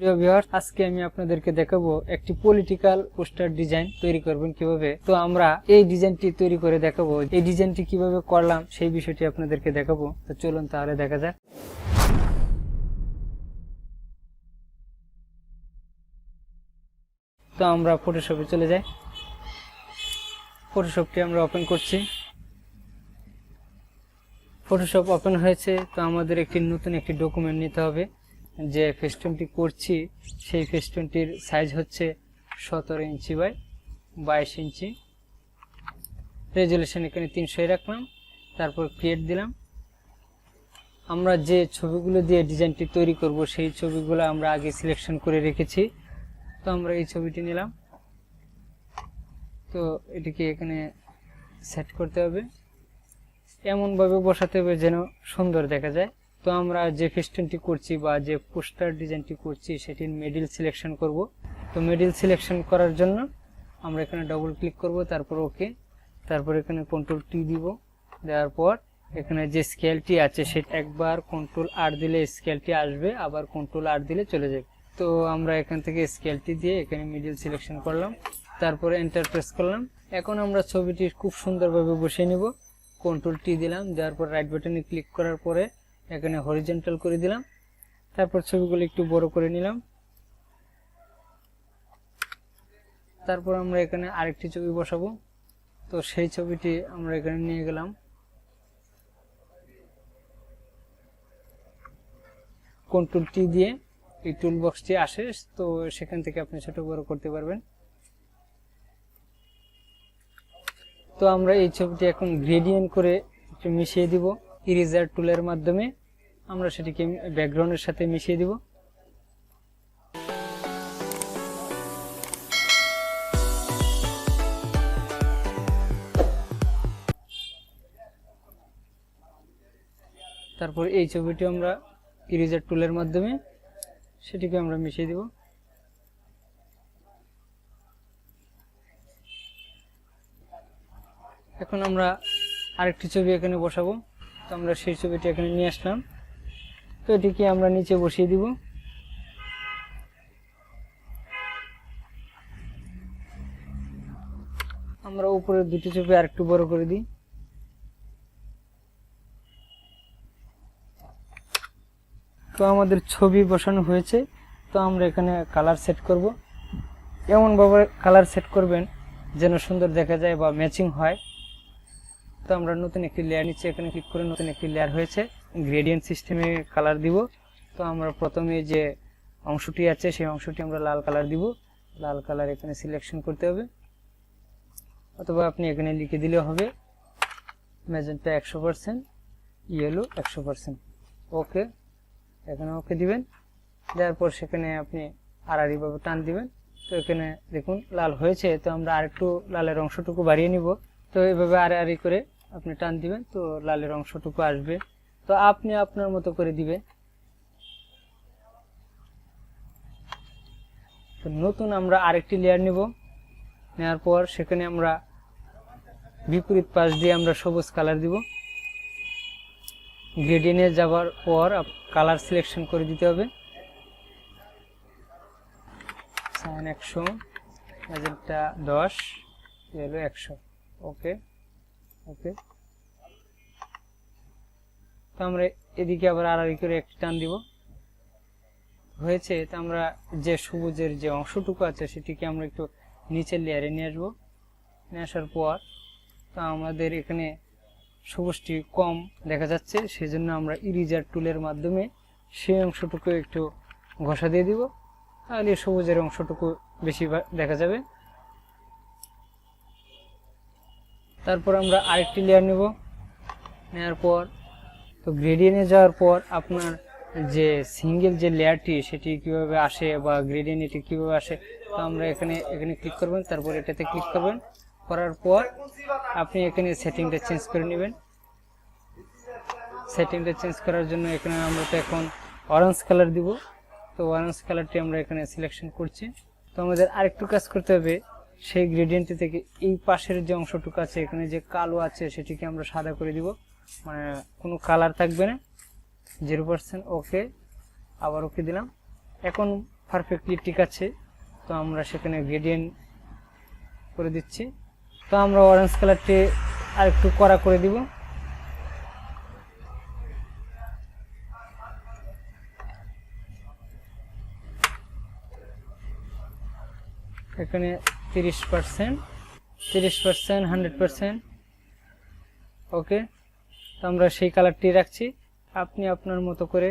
প্রিয় ভিউয়ার্স, আজকে আমি আপনাদেরকে দেখাবো একটি পলিটিক্যাল পোস্টার ডিজাইন তৈরি করবেন কিভাবে। তো আমরা এই ডিজাইনটি তৈরি করে দেখাবো। এই ডিজাইনটি কিভাবে করলাম সেই বিষয়টি আপনাদেরকে দেখাবো। তো চলুন তাহলে দেখা যাক। তো আমরা ফটোশপে চলে যাই। ফটোশপটি আমরা ওপেন করছি। ফটোশপ ওপেন হয়েছে। তো আমাদের নতুন একটি ডকুমেন্ট নিতে হবে। যে ফেস্টুনটি করছি সেই ফেস্টুনটির সাইজ হচ্ছে 17 ইঞ্চি বাই 22 ইঞ্চি। রেজুলেশন এখানে 300 রাখলাম। তারপর ক্রিয়েট দিলাম। আমরা যে ছবিগুলো দিয়ে ডিজাইনটি তৈরি করব সেই ছবিগুলো আমরা আগে সিলেকশন করে রেখেছি। তো আমরা এই ছবিটি নিলাম। তো এটিকে এখানে সেট করতে হবে, এমনভাবে বসাতে হবে যেন সুন্দর দেখা যায়। তো আমরা যে ফেস্টুনটি করছি বা যে পোস্টার ডিজাইনটি করছি সেটির মিডল সিলেকশন করব। তো মিডল সিলেকশন করার জন্য আমরা এখানে ডবল ক্লিক করব, তারপর ওকে, তারপর এখানে কন্ট্রোল টি দিব। দেওয়ার পর এখানে যে স্কেলটি আছে সেটা একবার কন্ট্রোল আর দিলে স্কেলটি আসবে, আবার কন্ট্রোল আর দিলে চলে যাবে। তো আমরা এখান থেকে স্কেলটি দিয়ে এখানে মিডল সিলেকশন করলাম, তারপরে এন্টার প্রেস করলাম। এখন আমরা ছবিটি খুব সুন্দরভাবে বসিয়ে নিব। কন্ট্রোল টি দিলাম, দেওয়ার পর রাইট বাটনে ক্লিক করার পরে এখানে হরিজন্টাল করে দিলাম। তারপর ছবিগুলো একটু বড় করে নিলাম। তারপর আমরা এখানে আরেকটি ছবি বসাবো। তো সেই ছবিটি আমরা এখানে নিয়ে গেলাম। কন্ট্রোল টি দিয়ে এই টুল বক্সটি আসে, তো সেখান থেকে আপনি ছোট বড় করতে পারবেন। তো আমরা এই ছবিটি এখন গ্রেডিয়েন্ট করে একটু মিশিয়ে দিব। ইরেজার টুলের মাধ্যমে আমরা সেটিকে ব্যাকগ্রাউন্ডের সাথে মিশিয়ে দিব। তারপর এই ছবিটি আমরা ইরেজার টুলের মাধ্যমে সেটিকে আমরা মিশিয়ে দিব। এখন আমরা আরেকটি ছবি এখানে বসাবো। তো আমরা সেই ছবিটি এখানে নিয়ে আসলাম। তো এটিকে আমরা নিচে বসিয়ে দিব। আমরা উপরে দুটি ছবি আরেকটু বড় করে দিই। তো আমাদের ছবি বসানো হয়েছে। তো আমরা এখানে কালার সেট করব। এমনভাবে কালার সেট করবেন যেন সুন্দর দেখা যায় বা ম্যাচিং হয়। তো আমরা নতুন একটি লেয়ার নিচে এখানে ক্লিক করে নতুন একটি লেয়ার হয়েছে, গ্রেডিয়েন্ট সিস্টেমে কালার দিব। তো আমরা প্রথমে যে অংশটি আছে সেই অংশটি আমরা লাল কালার দিব। লাল কালার এখানে সিলেকশন করতে হবে, অথবা আপনি এখানে লিখে দিলে হবে ম্যাজেন্টা 100%, ইয়েলো 100%। ওকে, এখানে ওকে দিবেন। দেওয়ার পর সেখানে আপনি আড়াআড়ি ভাবে টান দিবেন। তো এখানে দেখুন লাল হয়েছে। তো আমরা আরেকটু লালের অংশটুকু বাড়িয়ে নিব। তো এইভাবে আড়াআড়ি করে আপনি টান দিবেন, তো লালের অংশটুকু আসবে। তো আপনি আপনার মতো করে দিবেন। তো নতুন আমরা আরেকটি লেয়ার নিব। নেওয়ার পর সেখানে আমরা বিপরীত পাশ দিয়ে আমরা সবুজ কালার দিব। গ্রেডিয়েন্টে যাওয়ার পর কালার সিলেকশন করে দিতে হবে। Cyan 100, magenta 10, yellow 100। Okay okay. তো আমরা এদিকে আবার আড়াআড়ি করে একটি টান দিব। হয়েছে। তো আমরা যে সবুজের যে অংশটুকু আছে সেটিকে আমরা একটু নিচের লেয়ারে নিয়ে আসবো। নিয়ে আসার পর তো আমাদের এখানে সবুজটি কম দেখা যাচ্ছে, সেজন্য আমরা ইরেজার টুলের মাধ্যমে সেই অংশটুকু একটু ঘষা দিয়ে দিব, তাহলে সবুজের অংশটুকু বেশি দেখা যাবে। তারপর আমরা আরেকটি লেয়ার নেব। নেওয়ার পর তো গ্রেডিয়েন্টে যাওয়ার পর আপনার যে সিঙ্গেল যে লেয়ারটি সেটি কিভাবে আসে বা গ্রেডিয়েন্ট এটি কিভাবে আসে, তো আমরা এখানে ক্লিক করবেন। তারপর এটাতে ক্লিক করবেন। করার পর আপনি এখানে সেটিংটা চেঞ্জ করে নেবেন। সেটিংটা চেঞ্জ করার জন্য এখানে আমরা তো এখন অরেঞ্জ কালার দিব। তো অরেঞ্জ কালারটি আমরা এখানে সিলেকশন করছি। তো আমাদের আরেকটু কাজ করতে হবে। সেই গ্রেডিয়েন্টটি থেকে এই পাশের যে অংশটুকু আছে এখানে যে কালো আছে সেটিকে আমরা সাদা করে দিব, মানে কোনো কালার থাকবে না, 0%। ওকে, আবার ওকে দিলাম। এখন পারফেক্টলি ঠিক আছে। তো আমরা সেখানে গ্রেডিয়েন্ট করে দিচ্ছি। তো আমরা অরেঞ্জ কালারটি আর একটু কড়া করে দিব। এখানে 30%, 100%। ওকে, তো আমরা সেই কালারটি রাখছি। আপনি আপনার মতো করে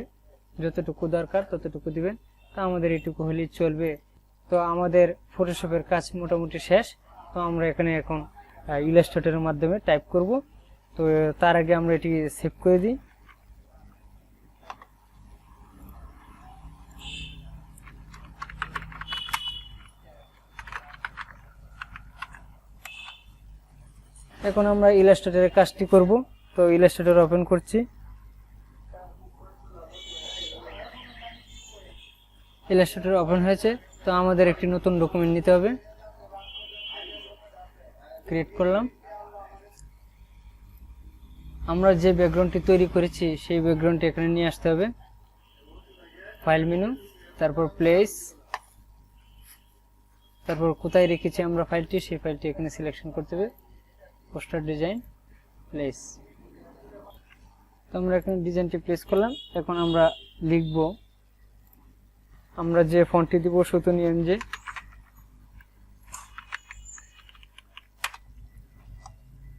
যতটুকু দরকার ততটুকু দিবেন। তো আমাদের এটুকু হলেই চলবে। তো আমাদের ফটোশপের কাজ মোটামুটি শেষ। তো আমরা এখানে এখন ইলাস্ট্রেটরের মাধ্যমে টাইপ করব। তো তার আগে আমরা এটি সেভ করে দিই। এখন আমরা ইলাস্ট্রেটরের কাজটি করব। তো ইলাস্ট্রেটর ওপেন করছি। ইলাস্ট্রেটর ওপেন হয়েছে। তো আমাদের একটি নতুন ডকুমেন্ট নিতে হবে। ক্রিয়েট করলাম। আমরা যে ব্যাকগ্রাউন্ডটি তৈরি করেছি সেই ব্যাকগ্রাউন্ডটি এখানে নিয়ে আসতে হবে। ফাইল মেনু, তারপর প্লেস, তারপর কোথায় রেখেছি আমরা ফাইলটি সেই ফাইলটি এখানে সিলেকশন করতে হবে। Poster design, place. তো আমরা এখানে ডিজাইনটি প্লেস করলাম। এখন আমরা লিখব, আমরা যে ফন্টটি দিব সুতনি এমজে।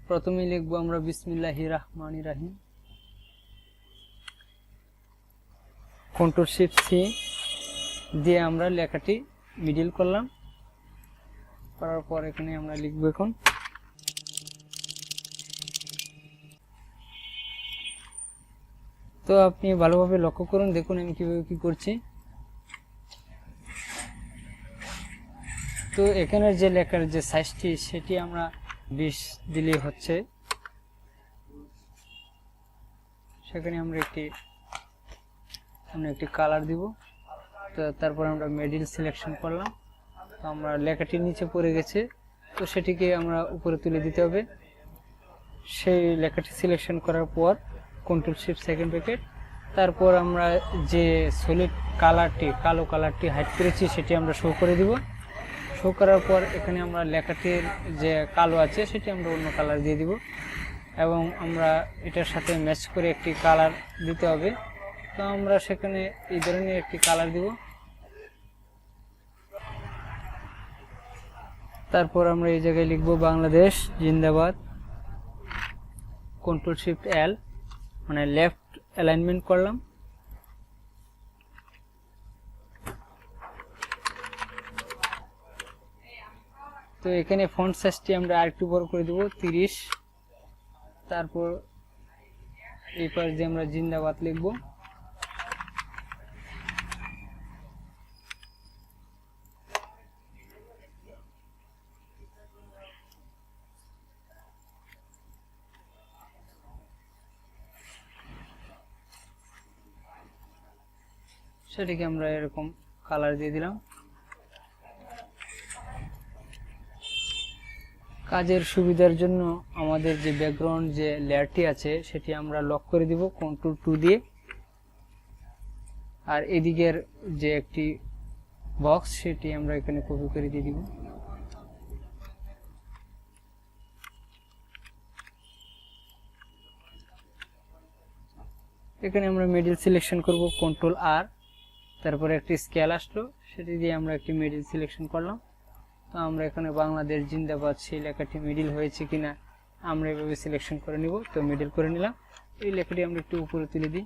প্রথমেই লিখব আমরা বিসমিল্লাহির রহমানির রহিম। Ctrl+Shift+C দিয়ে আমরা লেখাটি মিডল করলাম। করার পর এখানে আমরা লিখব এখন। তো আপনি ভালোভাবে লক্ষ্য করুন, দেখুন আমি কিভাবে কি করছি। তো এখানের যে লেখার যে সাইজটি সেটি আমরা 20 দিলেই হচ্ছে। সেখানে আমরা একটি কালার দিব। তো তারপর আমরা মিডল সিলেকশন করলাম। তো আমরা লেখাটি নিচে পড়ে গেছে, তো সেটিকে আমরা উপরে তুলে দিতে হবে। সেই লেখাটি সিলেকশন করার পর Ctrl+Shift+2 তারপর আমরা যে সলিড কালারটি, কালো কালারটি হাইড করেছি সেটি আমরা শো করে দিব। শো করার পর এখানে আমরা লেখাটির যে কালো আছে সেটি আমরা অন্য কালার দিয়ে দিব এবং আমরা এটার সাথে ম্যাচ করে একটি কালার দিতে হবে। তো আমরা সেখানে এই ধরনের একটি কালার দিব। তারপর আমরা এই জায়গায় লিখব বাংলাদেশ জিন্দাবাদ। Ctrl+Shift+L মানে লেফট অ্যালাইনমেন্ট করলাম। তো এখানে ফন্ট সাইজটি আমরা আরেকটু বড় করে দেব 30। তারপর এই পাশ দিয়ে আমরা জিন্দাবাদ লিখব। সেটিকে আমরা এরকম কালার দিয়ে দিলাম। কাজের সুবিধার জন্য আমাদের যে ব্যাকগ্রাউন্ড যে লেয়ারটি আছে সেটি আমরা লক করে দিব Ctrl+2 দিয়ে। আর এদিকের যে একটি বক্স সেটি আমরা এখানে কপি করে দিয়ে দিব। এখানে আমরা মিডল সিলেকশন করব Ctrl+R, তারপরে একটি স্কেল আসলো সেটি দিয়ে আমরা একটি মিডল সিলেকশন করলাম। তো আমরা এখানে বাংলাদেশ জিন্দাবাদ সেই লেখাটি মিডল হয়েছে কিনা আমরা এভাবে সিলেকশন করে নিব। তো মিডল করে নিলাম। এই লেখাটি আমরা একটু উপরে তুলে দিই।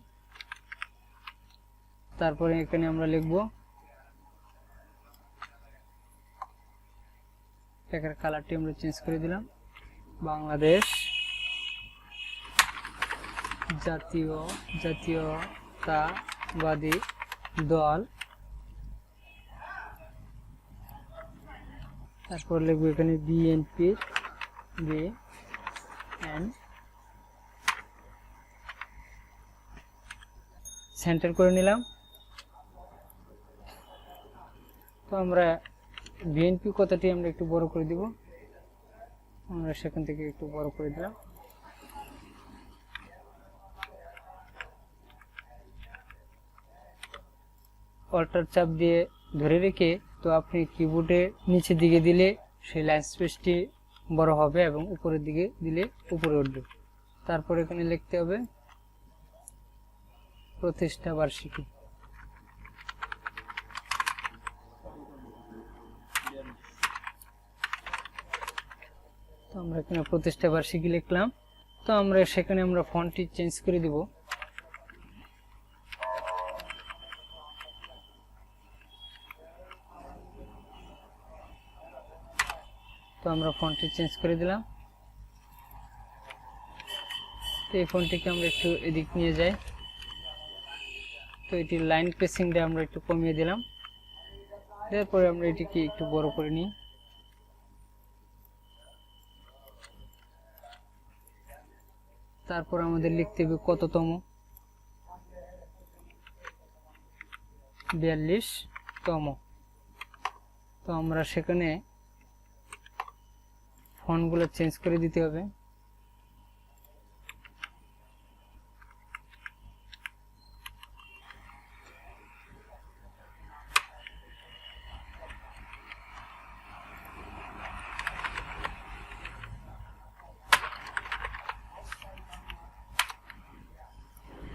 তারপরে এখানে আমরা লিখব, লেখার কালারটি আমরা চেঞ্জ করে দিলাম বাংলাদেশ জাতীয়তাবাদী দল। তারপর লিখবো এখানে বিএনপি, সেন্টার করে নিলাম। তো আমরা বিএনপি কথাটি আমরা একটু বড় করে দিব। আমরা সেখান থেকে একটু বড় করে দিলাম। অল্টার চাপ দিয়ে ধরে রেখে তো আপনি কিবোর্ডে নিচের দিকে দিলে সেই লাইন স্পেসটি বড় হবে এবং উপরের দিকে দিলে উপরে উঠবে। তারপর এখানে লিখতে হবে প্রতিষ্ঠা বার্ষিকী। তো আমরা এখানে প্রতিষ্ঠা বার্ষিকী লিখলাম। তো আমরা সেখানে আমরা ফন্টটি চেঞ্জ করে দিব। তো আমরা ফন্টটি চেঞ্জ করে দিলাম। তো এই ফন্টটিকে আমরা একটু এদিক নিয়ে যাই। তো এটি লাইন প্রেসিংটা আমরা একটু কমিয়ে দিলাম। তারপরে আমরা এটিকে একটু বড় করে নিই। তারপর আমাদের লিখতে হবে কততম, 42তম। তো আমরা সেখানে ফন্টগুলো চেঞ্জ করে দিতে হবে।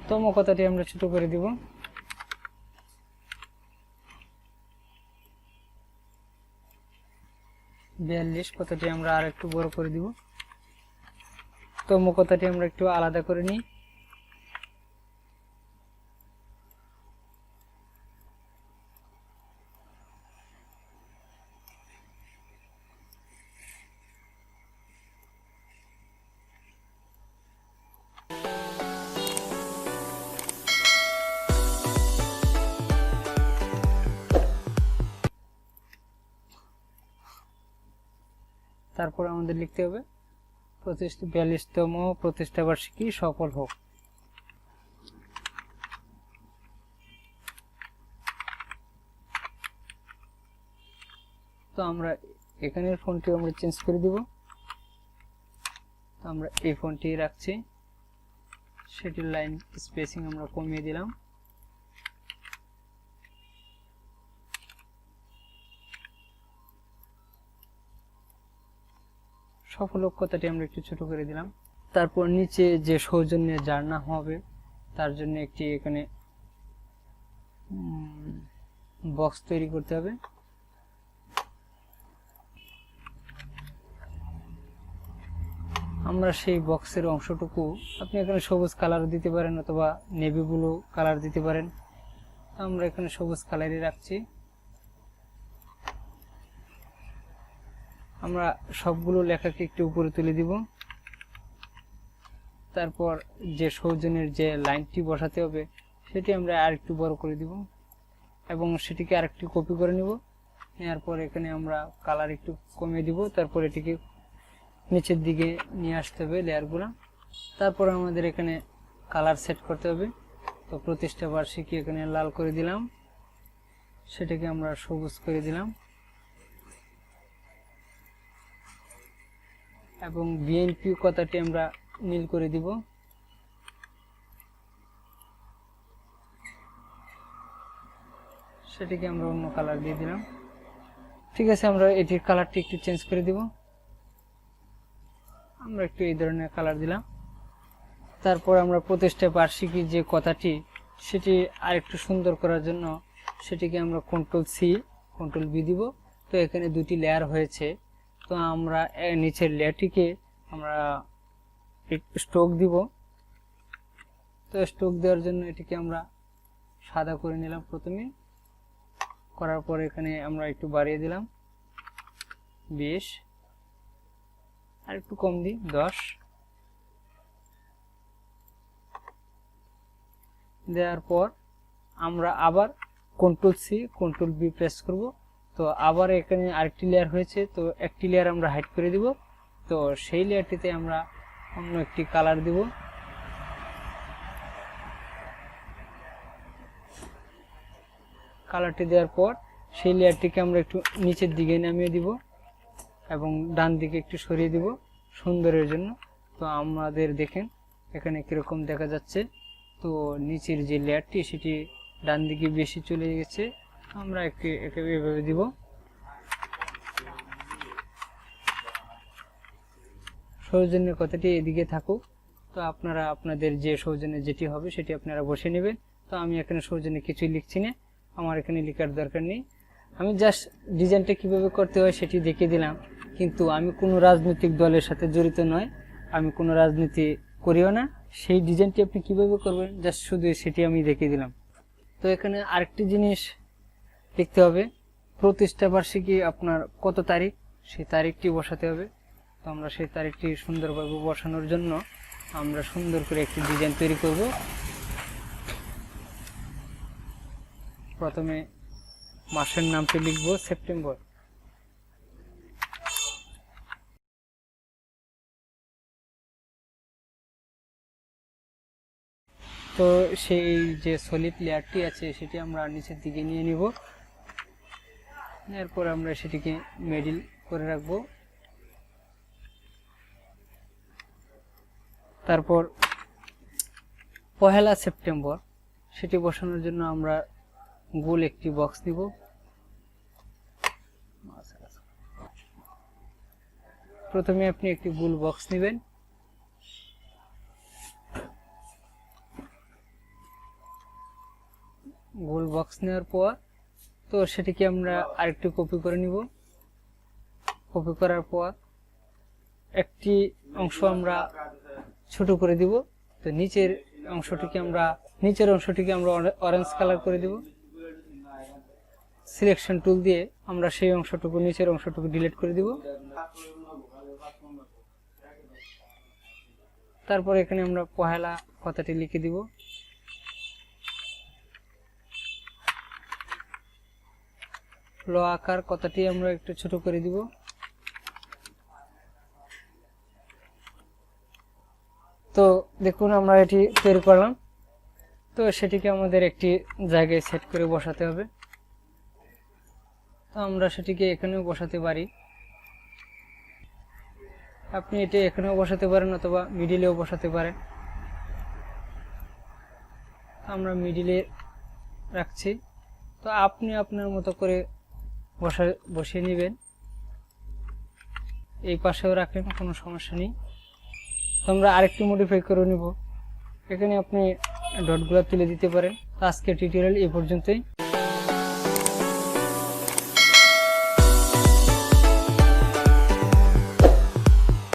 তম কথাটি আমরা ছোট করে দিব। বিয়াল্লিশ কথাটি আমরা আর একটু বড় করে দিব। তম কথাটি আমরা একটু আলাদা করে নিই। তারপর আমাদের লিখতে হবে 42তম প্রতিষ্ঠা বার্ষিকী সফল হোক। তো আমরা এখানের ফন্টটি আমরা চেঞ্জ করে দিব। তো আমরা এই ফন্টটি রাখছি, সেটির লাইন স্পেসিং আমরা কমিয়ে দিলাম। সফল হোক কথাটি আমরা একটু ছোট করে দিলাম। তারপর নিচে যে সৌজন্যের জার্না হবে তার জন্য একটি এখানে বক্স তৈরি করতে হবে। আমরা সেই বক্সের অংশটুকু আপনি এখানে সবুজ কালার দিতে পারেন অথবা নেভি ব্লু কালার দিতে পারেন। আমরা এখানে সবুজ কালারই রাখছি। আমরা সবগুলো লেখাকে একটু উপরে তুলে দিব। তারপর যে সৌজন্যের যে লাইনটি বসাতে হবে সেটি আমরা আরেকটু বড় করে দিব এবং সেটিকে আরেকটু কপি করে নিব। নেওয়ার পর এখানে আমরা কালার একটু কমিয়ে দিব। তারপর এটিকে নিচের দিকে নিয়ে আসতে হবে লেয়ারগুলো। তারপর আমাদের এখানে কালার সেট করতে হবে। তো প্রতিষ্ঠা বার্ষিকী এখানে লাল করে দিলাম, সেটাকে আমরা সবুজ করে দিলাম এবং বিএনপি কথাটি আমরা নীল করে দিব। সেটাকে আমরা অন্য কালার দিয়ে দিলাম। ঠিক আছে, আমরা এটির কালারটি একটু চেঞ্জ করে দিব। আমরা একটু এই ধরনের কালার দিলাম। তারপর আমরা প্রতিষ্ঠা বার্ষিকী যে কথাটি সেটি আরেকটু সুন্দর করার জন্য সেটিকে আমরা Ctrl+C Ctrl+V দিব। তো এখানে দুটি লেয়ার হয়েছে। তো আমরা নিচের লেয়ারটিকে আমরা স্ট্রোক দিব। তো স্ট্রোক দেওয়ার জন্য এটিকে আমরা সাদা করে নিলাম প্রথমে। করার পর এখানে আমরা একটু বাড়িয়ে দিলাম 20, আর একটু কম দিই 10। দেওয়ার পর আমরা আবার Ctrl+C Ctrl+V প্রেস করব। তো আবার এখানে আরেকটি লেয়ার হয়েছে, তো একটি লেয়ার আমরা হাইড করে দিব। তো সেই লেয়ারটিতে আমরা অন্য একটি কালার দিব। কালারটি দেওয়ার পর সেই লেয়ারটিকে আমরা একটু নিচের দিকে নামিয়ে দিব এবং ডান দিকে একটু সরিয়ে দিব সুন্দরের জন্য। তো আমাদের দেখেন এখানে কিরকম দেখা যাচ্ছে। তো নিচের যে লেয়ারটি সেটি ডান দিকে বেশি চলে গেছে আমরা একে এভাবে দিব। সৌজন্যের কথাটি এদিকে থাকুক। তো আপনারা আপনাদের যে সৌজন্য যেটি হবে সেটি আপনারা বসে নেবেন। তো আমি এখানে সৌজন্য কিছুই লিখছি না, আমার এখানে লেখার দরকার নেই। আমি জাস্ট ডিজাইনটা কিভাবে করতে হয় সেটি দেখিয়ে দিলাম, কিন্তু আমি কোনো রাজনৈতিক দলের সাথে জড়িত নয়, আমি কোনো রাজনীতি করিও না। সেই ডিজাইনটি আপনি কিভাবে করবেন জাস্ট শুধু সেটি আমি দেখিয়ে দিলাম। তো এখানে আরেকটি জিনিস লিখতে হবে, প্রতিষ্ঠা বার্ষিকী আপনার কত তারিখ সেই তারিখটি বসাতে হবে। তো আমরা সেই তারিখটি সুন্দরভাবে বসানোর জন্য আমরা সুন্দর করে একটি ডিজাইন তৈরি করব। প্রথমে মাসের নামটি লিখব সেপ্টেম্বর। তো সেই যে সলিড লেয়ারটি আছে সেটি আমরা নিচের দিকে নিয়ে নিব। এরপর আমরা সেটিকে মিডল করে রাখবো। তারপর 1 সেপ্টেম্বর সেটি বসানোর জন্য আমরা গোল একটি বক্স নিব। প্রথমে আপনি একটি গোল বক্স নেবেন। গোল বক্স নেওয়ার পর তো সেটিকে আমরা আরেকটু কপি করে নিব। কপি করার পর একটি অংশ আমরা ছোট করে দিব। তো নিচের অংশটিকে আমরা অরেঞ্জ কালার করে দিব। সিলেকশন টুল দিয়ে আমরা সেই অংশটুকু নিচের অংশটুকু ডিলিট করে দিব। তারপর এখানে আমরা 1 কথাটি লিখে দিব। ল আকার কথাটি আমরা একটু ছোট করে দিব। তো দেখুন আমরা এটি তৈরি করলাম। তো সেটিকে আমাদের একটি জায়গায় সেট করে বসাতে হবে। তো আমরা সেটিকে এখানেও বসাতে পারি, আপনি এটি এখানেও বসাতে পারেন অথবা মিডিলেও বসাতে পারেন। আমরা মিডিলে রাখছি। তো আপনি আপনার মতো করে বসিয়ে নেবেন। এই পাশেও রাখেন, কোনো সমস্যা নেই। তো আমরা আরেকটু মডিফাই করে নিব। এখানে আপনি ডটগুলো তুলে দিতে পারেন। আজকের টিউটোরিয়াল এই পর্যন্তই।